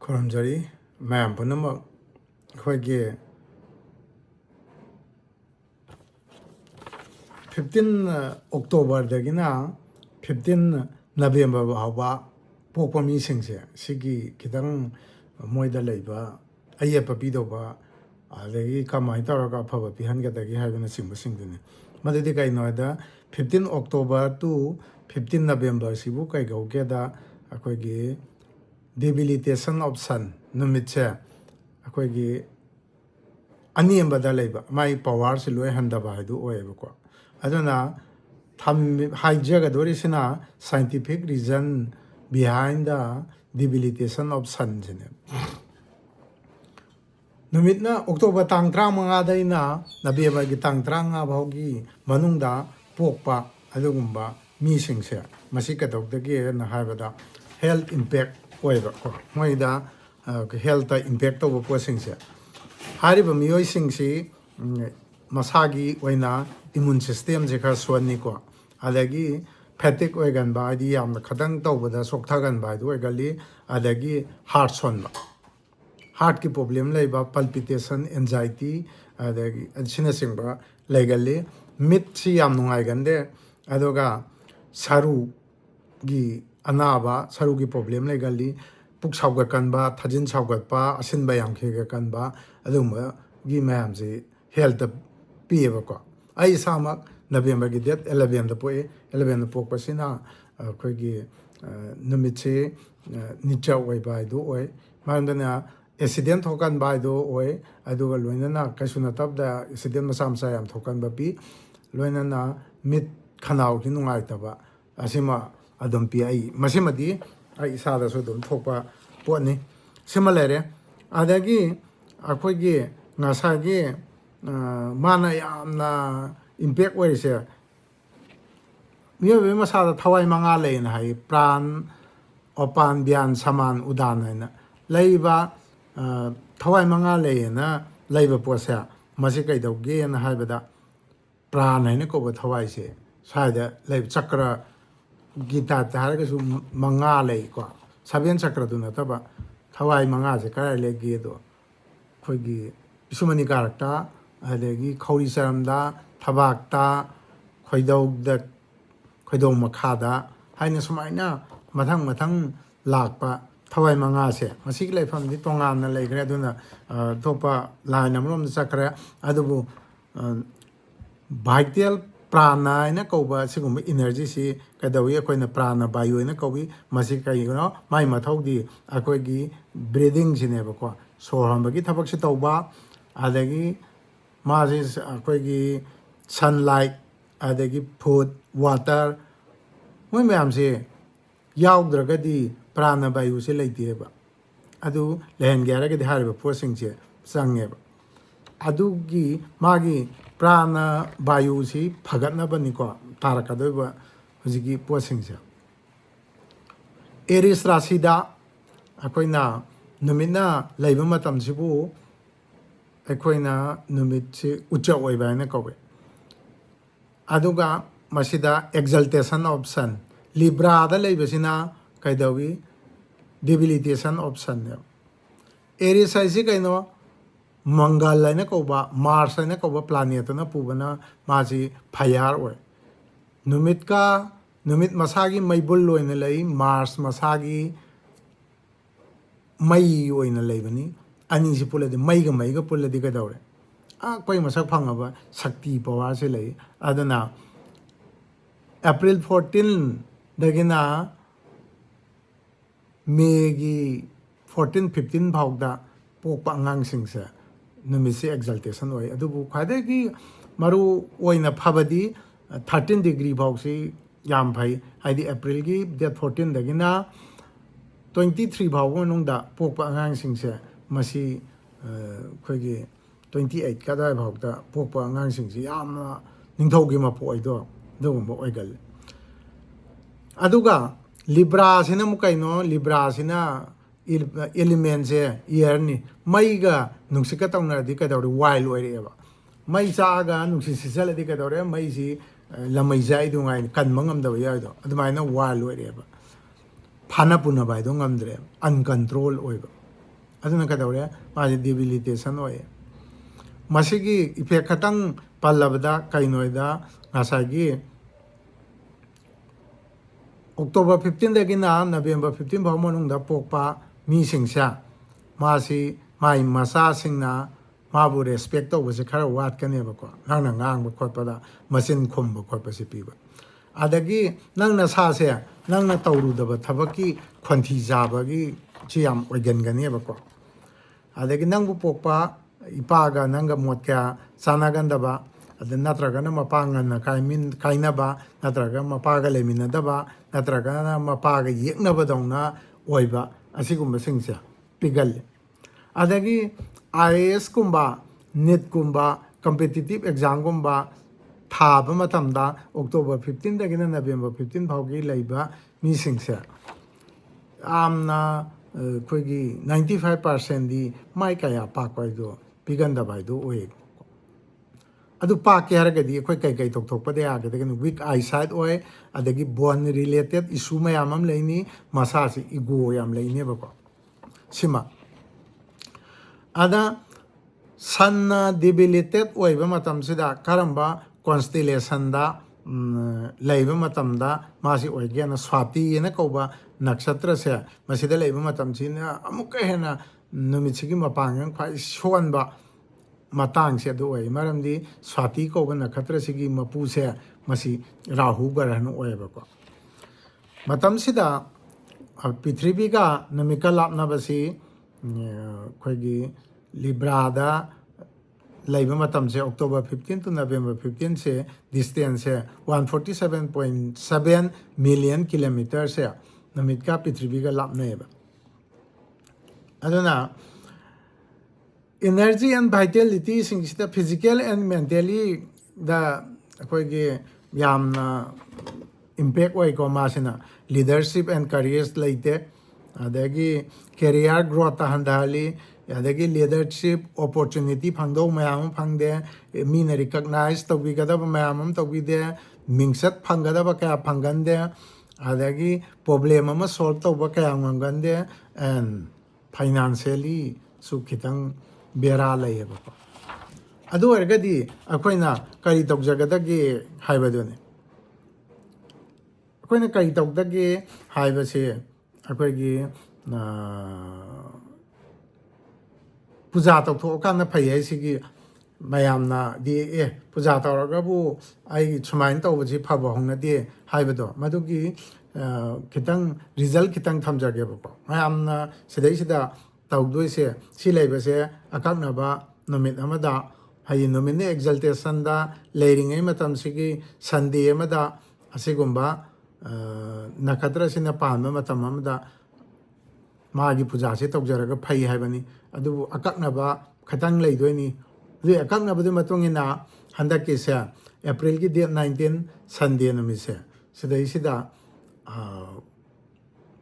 Koramjari, ma'am, Punama, Hoige 15 October, the Gina, 15 November, Hava, Popa meetings, Sigi, Kitang, Moida Labor, Ayapa Pidova, the Kamaitaraga Pava, Pihanga, the having a single singing. Madidika Noida, 15 October to 15 November, Sibuka go gather a Koigi debilitation of sun, no mitcha, a Koigi Aniamba labor, my powers will hand by do over. I don't know. Hijagadorishina scientific reason behind the debilitation of sun. Numitna October tang trang mga day na nabiba gitang trang nga bahagi manungda pokpa adugumba missing siya masikatok dagi na habada health impact oiba ko moida health impact of posing siya hariba miyoy sing si masagi oina immune system je kha swani ko adagi fatigue oigan ba di yam khadang tawbada soktagan ba do gali adagi heart son heart ki problem laiba palpitation anxiety adagi sina singba legali mit si yam nungai gande adoga saru gi anaba saru gi problem legali puk sauga kanba thajin sauga pa asin ba yam khega kanba aduma gi mayam si health pieba ko ai samak November gi date 11 da poe 11 pok pasina khoi gi numitse nicha oi bai do oi mandana accident hokan bai do oi aduga loinana kasuna tab da accident masam sa yam thokan ba pi loinana mit khanau ki nungai taba asima adom pi ai masimadi ai sa da so dum thokpa poni simalere adagi akhoi gi ngasa gi mana yamna impact oise miyo masada thawai manga lein hai pran opan bian saman udan na leiba thawai manga leina leiba posa masi kai doge na haibada pran haina ko ba thawai se saida leib chakra gita targa su manga lei ko saben chakra du na taba thawai manga se kara le ge do khoigi isumani karakta adagi khori saramda tabakta khoidog makhada haina sumaina mathang lakpa thawai manga se masik leifam di tongan na leigre aduna topa line amrom sakra adubu vital prana ina koba sigum energy si kadawi akoina prana bayu ina kobi masik kai no mai mathau di akoi gi breathing sine ba ko sorhamba gi thabak si tawba adagi mazis akoi gi sunlight adagi food water moi mayam se yaudragadi prana bayu se leiteba adu lehen gyara ge harba posing che sangeba adu gi magi prana bayu si phagatna bani ko taraka doiba hujigi posing che Aries rasida akoina numina leiba matam sibu akoina numit se ucha oiba na kobe aduga masida exaltation of sun libra da leibasina kaidawi debilitation of sun Aries aisi kaino mangal laina koba mars laina koba planet na pubana maji fire oi numit masagi maibul loina lei mars masagi mai oina leibani ani si puladi maiga puladi kadawre koi masak phangaba shakti power se lei adana April 14 dagina May gi 14-15 phawda pokpa angang singse numisi exaltation oi adubu khade gi maru oina phabadi 13 degree phawsi yam phai haidi April gi date 14 dagina 23 phawgo nungda pokpa angang singse masi khoigi 28 kada phawda pokpa angang singsi yamna ningthaugi ma poi do dogumba oigal aduga libra sina mukaino libra sina element se year ni maiga nungsika tawna di kadawri wild oireba mai chaga nungsi sisala di kadawre mai si lamai jai du ngai kan mangam da ya do adumaina wild oireba phana puna bai do ngamdre uncontrol oiba aduna kadawre maji debilitation oye masigi effect khatang pallabda kainoida ngasagi October 15 dagina November 15 phau manungda pokpa mi singsa masi mai masa singna mabu respect tawbase khara wat kaneba ko nangna ngang ba khotpada masin khomba khotpa si piba adagi nangna sa se nangna tawrudaba thabaki khonthi jabagi chiam oigan ganeba ko adagi nangbu pokpa ipaga nanga motkya sanagandaba ada natragana mapangana kainaba natraga mapaga leminadaba natraga mapaga yeknaba dongna oiba asigumba singsa pigal adagi IAS kumba NET kumba competitive exam kumba thaba matamda October 15 dagina November 15 phaugi leiba mi singsa amna koigi 95% di mai kaya pakwai do piganda bai do oye adu pa ke haragadi khoi kai tok tok pade agade kan weak eyesight oy adagi bone related issue mayam am leini masa si ego yam leini ba ko sima ada sanna debilitated oy ba matam sida karamba constellation da leiba matam da masi oy gena swati ena ko ba nakshatra se masida leiba matam china amuk hena numit sigi mapang khai shon ba matang se do oy maramdi swati ko ba nakshatra sigi mapu se masi rahu garhan oy ba ko matam sida prithvi ga namika lapna basi khoigi libra da leiba matam se October 15 to November 15 se distance se 147.7 million kilometers se namit ka prithvi ga lapna ba aduna energy and vitality sing sida physical and mentally da khoigi yamna impact oy ko masina leadership and careers leite adagi career growth ta handali adagi leadership opportunity phangdo mayam phangde mina recognize tobi gada mayam tobi de mingsat phangada ba kaya phangande adagi problem ama solve to ba kaya ngangande and financially su khitang bera layeba adu ergadi akoina kari tokjagadagi haibadune akoina kari tokdagi haibase akoigi puja toktho kana phai sigi mayamna di puja tawragabu ai chumain tawbji phaba hongna di haibado madugi khitang result khitang thamjage ba mayamna sidai sida tawdoi se si leibase akaknaba nomit amada hayi nomine exaltation da leiring ai matam sigi sunday amada asigumba nakatra sina panma matam amada magi puja se tawjaraga phai haibani adu akaknaba khatang leidoini ri akaknaba du matungina handaki se April ki date 19 Sunday nomi se sidai sida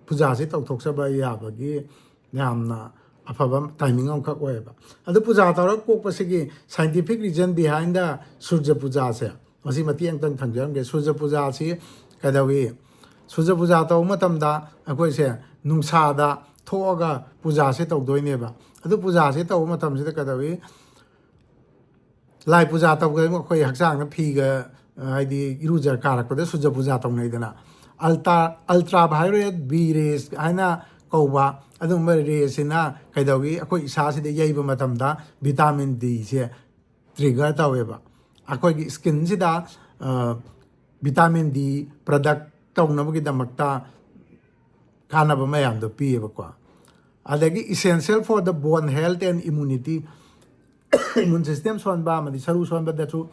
puja se tawthoksaba yabagi yamna afabam timing on khak oeba adu puja tawra kokpasigi scientific reason behind the surya puja se masi mati angtang thangjam ge surya puja si kadawi surya puja taw matamda akoi se nungsa da thoga puja se tawdoi neba adu puja se taw matam se kadawi lai puja taw ge khoi haksang na phi ga haidi irujar karak da surya puja taw nei dana ultraviolet b rays aina kouba adum rays na kaidawi akoi isa se de yaiba matamda vitamin D se trigger taweba akoi skin se da vitamin D product tawnabagi damakta kanaba mayam do pieba ko adagi essential for the bone health and immunity immune system son ba madi saru son ba dachu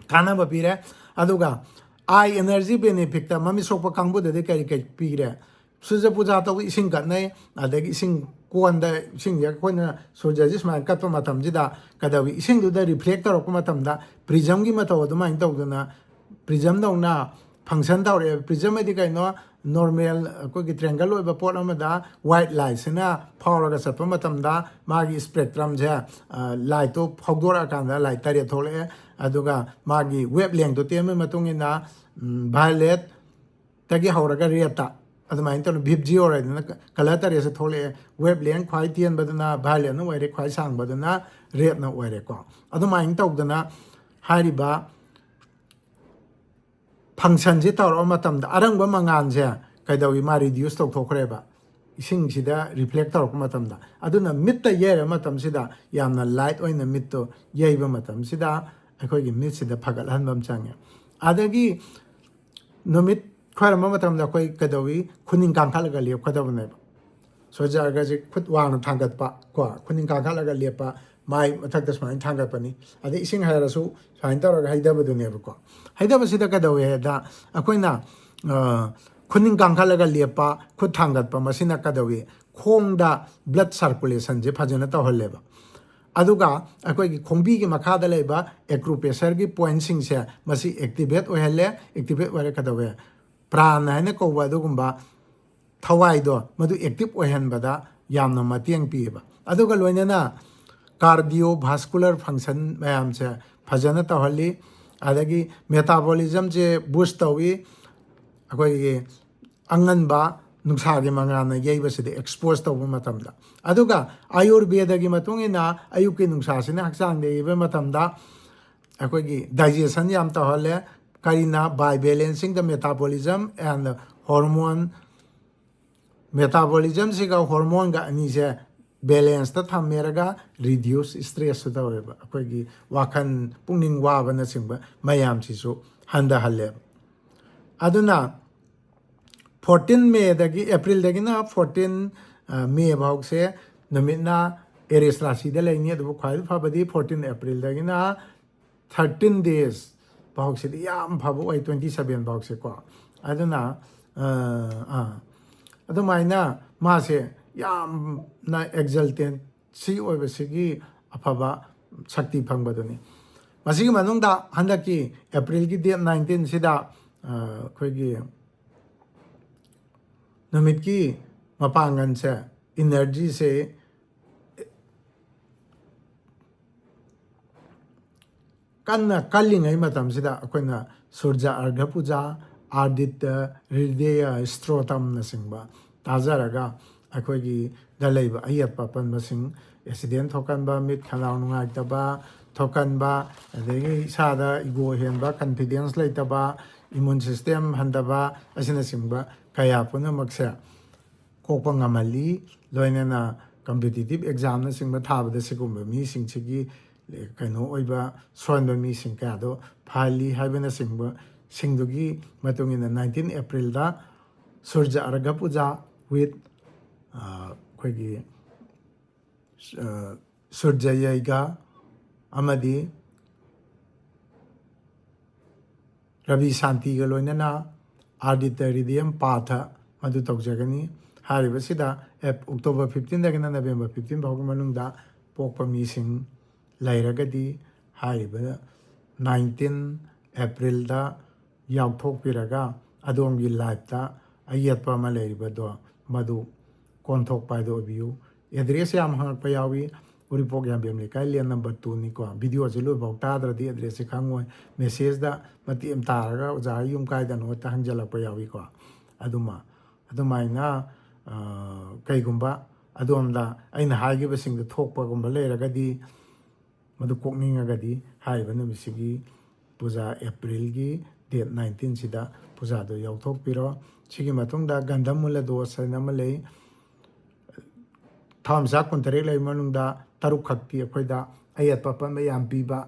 kanaba pire aduga eye energy benefit ta mami sokpa kangbu de kai kai pire surya puja to ising ganai adagi ising konda ising ya koina surya ji sma katpa matam jida kadawi ising du da reflect tor ko matam da prism gi mataw du main taw duna prism dawna function tawre prism edi kai no normal ko gi triangle oiba pot amada white light sina power ga sappa matam da magi spectrum ja light to phogdora kan da light tare thole aduga magi wavelength to tem matungina violet tagi hauraga reta ꯑꯗꯨꯃꯥꯏꯅ ꯇꯧꯅ ꯚꯤꯞ zero ꯍꯥꯏꯗꯅ colour ꯇꯔꯦꯠꯁꯦ ꯊꯣꯛꯂꯛꯑꯦ web ꯂꯦꯡ ꯈ꯭ꯋꯥꯏ ꯇꯦꯟꯕꯗꯨꯅ ꯚꯥꯏꯂꯦꯠꯅ ꯑꯣꯏꯔꯦ ꯈ꯭ꯋꯥꯏ ꯁꯥꯡꯕꯗꯨꯅ ꯔꯦꯗꯅ ꯑꯣꯏꯔꯦꯀꯣ ꯑꯗꯨꯃꯥꯏꯅ ꯇꯧꯗꯅ ꯍꯥꯏꯔꯤꯕ ꯐꯪꯁꯟꯁꯦ ꯇꯧꯔꯛꯄ ꯃꯇꯝꯗ ꯑꯔꯪꯕ ꯃꯉꯥꯜꯁꯦ ꯀꯩꯗꯧꯏ ꯃꯥ ꯔꯤꯗ꯭ꯌꯨꯁ ꯇꯧꯊꯣꯛꯈ꯭ꯔꯦꯕ ꯏꯁꯤꯡꯁꯤꯗ ꯔꯤꯐ꯭ꯂꯦꯛ ꯇꯧꯔꯛꯄ ꯃꯇꯝꯗ ꯑꯗꯨꯅ ꯃꯤꯠꯇ ꯌꯩꯔꯕ ꯃꯇꯝꯁꯤꯗ ꯌꯥꯝꯅ ꯂꯥꯏꯠ ꯑꯣꯏꯅ ꯃꯤꯠꯇꯣ ꯌꯩꯕ ꯃꯇꯝꯁꯤꯗ ꯑꯩꯈꯣꯏꯒꯤ ꯃꯤꯠꯁꯤꯗ ꯐꯒꯠꯍꯟꯕ ꯑꯃ ꯆꯪꯉꯦ ꯑꯗꯒꯤ ꯅꯨꯃꯤꯠ ꯈꯣꯏꯔꯝꯕ ꯃꯇꯝꯗ ꯑꯩꯈꯣꯏ ꯀꯩꯗꯧꯏ ꯈꯨꯅꯤꯡ ꯀꯥꯡꯈꯠꯂꯒ ꯂꯦꯞꯀꯗꯕꯅꯦꯕ ꯁꯣꯜꯖꯔꯒꯁꯦ ꯈꯨꯠ ꯋꯥꯡꯅ ꯊꯥꯡꯒꯠꯄ ꯀꯣ ꯈꯨꯅꯤꯡ ꯀꯥꯡꯈꯠꯂꯒ ꯂꯦꯞꯄ ꯃꯥꯏ ꯃꯊꯛꯇ ꯁꯨꯃꯥꯏꯅ ꯊꯥꯡꯒꯠꯄꯅꯤ ꯑꯗꯩ ꯏꯁꯤꯡ ꯍꯩꯔꯁꯨ ꯁꯨꯃꯥꯏꯅ ꯇꯧꯔꯒ ꯍꯩꯊꯕꯗꯨꯅꯦꯕꯀꯣ ꯍꯩꯊꯕꯁꯤꯗ ꯀꯩꯗꯧꯏ ꯍꯥꯏꯗ ꯑꯩꯈꯣꯏꯅ ꯈꯨꯅꯤꯡ ꯀꯥꯡꯈꯠꯂꯒ ꯂꯦꯞꯄ ꯈꯨꯠ ꯊꯥꯡꯒꯠꯄ ꯃꯁꯤꯅ ꯀꯩꯗꯧꯏ ꯈꯣꯡꯗ ꯕ꯭ꯂꯗ ꯁꯥꯔꯀꯨꯂꯦꯁꯟꯁꯦ ꯐꯖꯅ ꯇꯧꯍꯜꯂꯦꯕ ꯑꯗꯨꯒ ꯑꯩꯈꯣꯏꯒꯤ ꯈꯣꯡꯕꯤꯒꯤ ꯃꯈꯥꯗ ꯂꯩꯕ ꯑꯦꯀ꯭ꯔꯨꯄ꯭रेꯁꯔꯒꯤ ꯄꯣꯏꯟꯠꯁꯤꯡꯁꯦ ꯃꯁꯤ ꯑꯦꯛꯇꯤꯚꯦꯠ ꯑꯣꯏꯍꯜꯂꯦ ꯑꯦꯛꯇꯤꯚꯦꯠ ꯑꯣꯏꯔꯦ ꯀꯩꯗꯧꯋꯦ ꯄ꯭ꯔꯥꯟ ꯍꯥꯏꯅ ꯀꯧꯕ ꯑꯗꯨꯒꯨꯝꯕ ꯊꯋꯥꯏꯗꯣ ꯃꯗꯨ ꯑꯦꯛꯇꯤꯚ ꯑꯣꯏꯍꯟꯕꯗ ꯌꯥꯝꯅ ꯃꯇꯦꯡ ꯄꯤꯌꯦꯕ ꯑꯗꯨꯒ ꯂꯣꯏꯅꯅ ꯀꯥꯔꯗꯤꯑꯣ ꯚꯥꯁꯀꯨꯂꯔ ꯐꯪꯁꯟ ꯃꯌꯥꯝꯁꯦ ꯐꯖꯅ ꯇꯧꯍꯜꯂꯤ ꯑꯗꯒꯤ ꯃꯦꯇꯥꯕꯣꯂꯤꯖꯝꯁꯦ ꯕꯨꯁ ꯇꯧꯏ ꯑꯩꯈꯣꯏꯒꯤ ꯑꯉꯟꯕ ꯅꯨꯡꯁꯥꯒꯤ ꯃꯉꯥꯜꯅ ꯌꯩꯕꯁꯤꯗ ꯑꯦꯛꯁꯄꯣꯖ ꯇꯧꯕ ꯃꯇꯝꯗ ꯑꯗꯨꯒ ꯑꯌꯨꯔꯕꯦꯗꯒꯤ ꯃꯇꯨꯡ ꯏꯟꯅ ꯑꯌꯨꯛꯀꯤ ꯅꯨꯡꯁꯥꯁꯤꯅ ꯍꯛꯆꯥꯡꯗ ꯌꯩꯕ ꯃꯇꯝꯗ ꯑꯩꯈꯣꯏꯒꯤ ꯗꯥꯏꯖꯦꯁꯟ ꯌꯥꯝ ꯇꯧꯍꯜꯂꯦ ꯀꯔꯤꯅ ꯕꯥꯏ ꯕꯦꯂꯦꯟꯁꯤꯡ ꯗ ꯃꯦꯇꯥꯕꯣꯂꯤꯖꯝ ꯑꯦꯟ ꯍꯣꯔꯃꯣꯟ ꯃꯦꯇꯥꯕꯣꯂꯤꯖꯝꯁꯤꯒ ꯍꯣꯔꯃꯣꯟꯒ ꯑꯅꯤꯁꯦ ꯕꯦꯂꯦꯟꯁꯇ ꯊꯝꯃꯦꯔꯒ ꯔꯤꯗ꯭ꯌꯨꯁ ꯁ꯭ꯇ꯭ꯔꯦꯁꯁꯨ ꯇꯧꯋꯦꯕ ꯑꯩꯈꯣꯏꯒꯤ ꯋꯥꯈꯜ ꯄꯨꯛꯅꯤꯡ ꯋꯥꯕꯅꯆꯤꯡꯕ ꯃꯌꯥꯝꯁꯤꯁꯨ ꯍꯟꯊꯍꯜꯂꯦꯕ ꯑꯗꯨꯅ 14 ꯃꯦꯗꯒꯤ ꯑꯦꯄ꯭ꯔꯤꯜꯗꯒꯤꯅ 14 ꯃꯦ ꯐꯥꯎꯁꯦ ꯅꯨꯃꯤꯠꯅ ꯑꯦꯔꯤꯁ ꯔꯥశꯤꯗ ꯂꯩꯅꯤ ꯑꯗꯨꯕꯨ ꯈ꯭ꯋꯥꯏꯗꯒꯤ ꯐꯕꯗꯤ 14 ꯑꯦꯄ꯭ꯔꯤꯜꯗꯒꯤꯅ 13 ꯗꯦꯖ ꯐꯥꯎꯁꯤꯗꯤ ꯌꯥꯝ ꯐꯕ ꯑꯣꯏ 27 ꯐꯥꯎꯁꯦꯀꯣ ꯑꯗꯨꯅ ꯑꯗꯨꯃꯥꯏꯅ ꯃꯥꯁꯦ ꯌꯥꯝꯅ ꯑꯦꯛꯖꯜꯇꯦꯟꯁꯤ ꯑꯣꯏꯕꯁꯤꯒꯤ ꯑꯐꯕ ꯁꯛꯇꯤ ꯐꯪꯕꯗꯨꯅꯤ ꯃꯁꯤꯒꯤ ꯃꯅꯨꯡꯗ ꯍꯟꯗꯛꯀꯤ ꯑꯦꯄ꯭ꯔꯤꯜꯒꯤ ꯗꯦꯠ 19ꯁꯤꯗ ꯑꯩꯈꯣꯏꯒꯤ ꯅꯨꯃꯤꯠꯀꯤ ꯃꯄꯥꯡꯒꯜꯁꯦ ꯏꯅꯔꯖꯤꯁꯦ ꯀꯟꯅ ꯀꯜꯂꯤꯉꯩ ꯃꯇꯝꯁꯤꯗ ꯑꯩꯈꯣꯏꯅ ꯁꯨꯔꯖ ꯑꯔꯘ ꯄꯨꯖꯥ ꯑꯥꯗꯤꯇ꯭ꯌ ꯍ꯭ꯔꯤꯗꯦꯌ ꯁ꯭ꯇꯣꯇꯝꯅꯆꯤꯡꯕ ꯇꯥꯖꯔꯒ ꯑꯩꯈꯣꯏꯒꯤꯗ ꯂꯩꯕ ꯑꯌꯦꯠꯄ ꯑꯄꯟꯕꯁꯤꯡ ꯑꯦꯛꯁꯤꯗꯦꯟ ꯊꯣꯛꯀꯟꯕ ꯃꯤꯠ ꯈꯅꯥꯎ ꯅꯨꯡꯉꯥꯏꯇꯕ ꯊꯣꯛꯀꯟꯕ ꯑꯗꯒꯤ ꯏꯁꯥꯗ ꯏꯒꯣ ꯍꯦꯟꯕ ꯀꯟꯐꯤꯗꯦꯟꯁ ꯂꯩꯇꯕ ꯏꯃꯨꯟ ꯁꯤꯁꯇꯦꯝ ꯍꯟꯊꯕ ꯑꯁꯤꯅꯆꯤꯡꯕ ꯀꯌꯥ ꯄꯨꯝꯅꯃꯛꯁꯦ ꯀꯣꯛꯄ ꯉꯝꯍꯜꯂꯤ ꯂꯣꯏꯅꯅ ꯀꯝꯄꯤꯇꯤꯇꯤꯞ ꯑꯦꯛꯖꯥꯝꯅꯆꯤꯡꯕ ꯊꯥꯕꯗ ꯁꯤꯒꯨꯝꯕ ꯃꯤꯁꯤꯡꯁꯤꯒꯤ ꯀꯩꯅꯣ ꯑꯣꯏꯕ ꯁꯣꯟꯕ ꯃꯤꯁꯤꯡ ꯀꯌꯥꯗꯣ ꯐꯍꯜꯂꯤ ꯍꯥꯏꯕꯅꯆꯤꯡꯕ ꯁꯤꯡꯗꯨꯒꯤ ꯃꯇꯨꯡ ꯏꯟꯅ 19 ꯑꯦꯄ꯭ꯔꯤꯜꯗ ꯁꯨꯔꯖ ꯑꯔꯘ ꯄꯨꯖꯥ ꯋꯤꯠ ꯑꯩꯈꯣꯏꯒꯤ ꯁꯨꯔꯖ ꯌꯩꯒ ꯑꯃꯗꯤ ꯔꯕꯤ ꯁꯥꯟꯇꯤꯒ ꯂꯣꯏꯅꯅ ꯑꯥꯗꯤꯇ꯭ꯌ ꯍ꯭ꯔꯤꯗꯦꯌꯝ ꯄꯥꯊ ꯃꯗꯨ ꯇꯧꯖꯒꯅꯤ ꯍꯥꯏꯔꯤꯕꯁꯤꯗ ꯑꯣꯛꯇꯣꯕꯔ 15ꯗꯒꯤꯅ ꯅꯕꯦꯝꯕꯔ 15 ꯐꯥꯎꯒꯤ ꯃꯅꯨꯡꯗ ꯄꯣꯛꯄ ꯃꯤꯁꯤꯡ ꯂꯩꯔꯒꯗꯤ ꯍꯥꯏꯔꯤꯕ 19 ꯑꯦꯄ꯭ꯔꯤꯜꯗ ꯌꯥꯎꯊꯣꯛꯄꯤꯔꯒ ꯑꯗꯣꯝꯒꯤ ꯂꯥꯏꯐꯇ ꯑꯌꯦꯠꯄ ꯑꯃ ꯂꯩꯔꯤꯕꯗꯣ ꯃꯗꯨ ꯀꯣꯟꯊꯣꯛꯄ ꯍꯥꯏꯗꯣ ꯑꯣꯏꯕꯤꯌꯨ ꯑꯦꯗ꯭ꯔꯦꯁ ꯌꯥꯝ ꯍꯪꯉꯛꯄ ꯌꯥꯎꯏ ꯎꯔꯤꯄꯣꯛ ꯌꯥꯝꯕꯦꯝ ꯂꯩꯀꯥꯏ ꯂꯦꯟ ꯅꯝꯕꯔ 2ꯅꯤꯀꯣ ꯚꯤꯗꯤꯑꯣꯁꯦ ꯂꯣꯏꯐꯥꯎ ꯇꯥꯗ꯭ꯔꯗꯤ ꯑꯦꯗ꯭ꯔꯦꯁꯁꯦ ꯈꯪꯉꯣꯏ ꯃꯦꯁꯦꯖꯇ ꯃꯇꯦꯛ ꯑꯃ ꯇꯥꯔꯒ ꯑꯣꯖꯥ ꯌꯨꯝ ꯀꯥꯏꯗꯅꯣ ꯍꯦꯛꯇ ꯍꯪꯖꯜꯂꯛꯄ ꯌꯥꯎꯏꯀꯣ ꯑꯗꯨꯃꯥꯏꯅ ꯀꯩꯒꯨꯝꯕ ꯑꯗꯣꯝꯗ ꯑꯩꯅ ꯍꯥꯏꯈꯤꯕꯁꯤꯡꯗ ꯊꯣꯛꯄꯒꯨꯝꯕ ꯂꯩꯔꯒꯗꯤ ꯃꯗꯨ ꯀꯣꯛꯅꯤꯡꯉꯒꯗꯤ ꯍꯥꯏꯔꯤꯕ ꯅꯨꯃꯤꯠꯁꯤꯒꯤ ꯄꯨꯖꯥ ꯑꯦꯄ꯭ꯔꯤꯜꯒꯤ ꯗꯦꯠ 19ꯁꯤꯗ ꯄꯨꯖꯥꯗꯣ ꯌꯥꯎꯊꯣꯛꯄꯤꯔꯣ ꯁꯤꯒꯤ ꯃꯇꯨꯡꯗ ꯒꯟꯙꯃꯨꯜꯂ ꯗꯣꯁ ꯍꯥꯏꯅ ꯑꯃ ꯂꯩ ꯊꯋꯥꯟꯃꯤꯆꯥꯛ 13 ꯂꯩꯕ ꯃꯅꯨꯡꯗ 3 ꯈꯛꯇꯤ ꯑꯩꯈꯣꯏꯗ ꯑꯌꯦꯠꯄ ꯑꯄꯟꯕ ꯌꯥꯝ ꯄꯤꯕ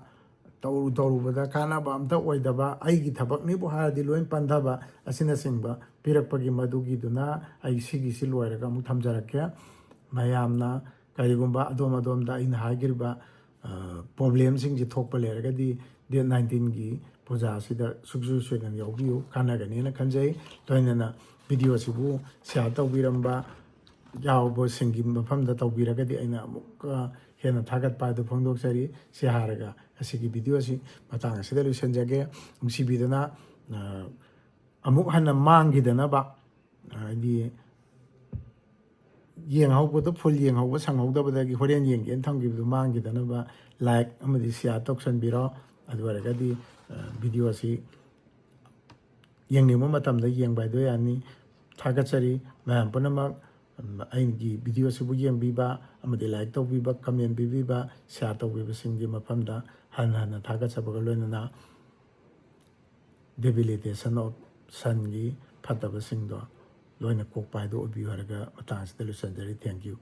ꯇꯧꯔꯨꯕꯗ ꯀꯥꯟꯅꯕ ꯑꯝꯇ ꯑꯣꯏꯗꯕ ꯑꯩꯒꯤ ꯊꯕꯛꯅꯤꯕꯨ ꯍꯥꯏꯔꯗꯤ ꯂꯣꯏ ꯄꯟꯊꯕ ꯑꯁꯤꯅꯆꯤꯡꯕ ꯄꯤꯔꯛꯄꯒꯤ ꯃꯗꯨꯒꯤꯗꯨꯅ ꯑꯩ ꯁꯤꯒꯤꯁꯤ ꯂꯣꯏꯔꯒ ꯑꯃꯨꯛ ꯊꯝꯖꯔꯛꯀꯦ ꯃꯌꯥꯝꯅ ꯀꯔꯤꯒꯨꯝꯕ ꯑꯗꯣꯝꯗ ꯑꯩꯅ ꯍꯥꯏꯈꯤꯕ ꯄ꯭ꯔꯣꯕ꯭ꯂꯦꯝꯁꯤꯡꯁꯤ ꯊꯣꯛꯄ ꯂꯩꯔꯒꯗꯤ ꯗꯦꯠ 19ꯒꯤ ꯄꯨꯖꯥ ꯑꯁꯤꯗ ꯁꯨꯡꯁꯣꯏ ꯁꯣꯏꯗꯅ ꯌꯥꯎꯕꯤꯌꯨ ꯀꯥꯟꯅꯒꯅꯤꯅ ꯈꯟꯖꯩ ꯂꯣꯏꯅꯅ ꯚꯤꯗꯤꯑꯣꯁꯤꯕꯨ ꯁꯤꯌꯥꯔ ꯇꯧꯕꯤꯔꯝꯕ ꯌꯥꯎꯕꯁꯤꯡꯒꯤ ꯃꯐꯝꯗ ꯇꯧꯕꯤꯔꯒꯗꯤ ꯑꯩꯅ ꯑꯃꯨꯛꯀ ꯍꯦꯟꯅ ꯊꯥꯒꯠꯄ ꯑꯗꯨ ꯐꯣꯡꯗꯣꯛꯆꯔꯤ ꯁꯤ ꯍꯥꯏꯔꯒ ꯑꯁꯤꯒꯤ ꯚꯤꯗꯤꯑꯣꯁꯤ ꯃꯇꯥꯡ ꯑꯁꯤꯗ ꯂꯣꯏꯁꯤꯟꯖꯒꯦ ꯅꯨꯡꯁꯤꯕꯤꯗꯅ ꯑꯃꯨꯛ ꯍꯟꯅ ꯃꯥꯡꯈꯤꯗꯅꯕ ꯍꯥꯏꯗꯤ ꯌꯦꯡꯍꯧꯕꯗꯣ ꯐꯨꯜ ꯌꯦꯡꯍꯧꯕ ꯁꯪꯍꯧꯗꯕꯗꯒꯤ ꯍꯣꯔꯦꯟ ꯌꯦꯡꯒꯦꯅ ꯊꯝꯈꯤꯕꯗꯨ ꯃꯥꯡꯈꯤꯗꯅꯕ ꯂꯥꯏꯛ ꯑꯃꯗꯤ ꯁꯤꯌꯥꯔ ꯇꯧꯁꯟꯕꯤꯔꯣ ꯑꯗꯨ ꯑꯣꯏꯔꯒꯗꯤ ꯚꯤꯗꯤꯑꯣꯁꯤ ꯌꯦꯡꯅꯤꯡꯕ ꯃꯇꯝꯗ ꯌꯦꯡꯕ ꯍꯥꯏꯗꯣ ꯌꯥꯅꯤ ꯊꯥꯒꯠꯆꯔꯤ ꯃꯌꯥꯝ ꯄꯨꯝꯅꯃꯛ ꯑꯩꯒꯤ ꯚꯤꯗꯤꯑꯣꯁꯤꯕꯨ ꯌꯦꯡꯕꯤꯕ ꯑꯃꯗꯤ ꯂꯥꯏꯛ ꯇꯧꯕꯤꯕ ꯀꯃꯦꯟ ꯄꯤꯕꯤꯕ ꯁꯤꯌꯥꯔ ꯇꯧꯕꯤꯕꯁꯤꯡꯒꯤ ꯃꯐꯝꯗ ꯍꯟꯅ ꯍꯟꯅ ꯊꯥꯒꯠꯆꯕꯒ ꯂꯣꯏꯅꯅ ꯗꯦꯕꯤꯂꯤꯇꯦꯁꯟ ꯑꯣꯐ ꯁꯟꯒꯤ ꯐꯠꯇꯕꯁꯤꯡꯗꯣ ꯂꯣꯏꯅ ꯀꯣꯛꯄ ꯍꯥꯏꯗꯣ ꯑꯣꯏꯕꯤꯌꯨ ꯍꯥꯏꯔꯒ ꯃꯇꯥꯡ ꯑꯁꯤꯗ ꯂꯣꯏꯁꯤꯟꯖꯔꯤ ꯊꯦꯡꯛ ꯌꯨ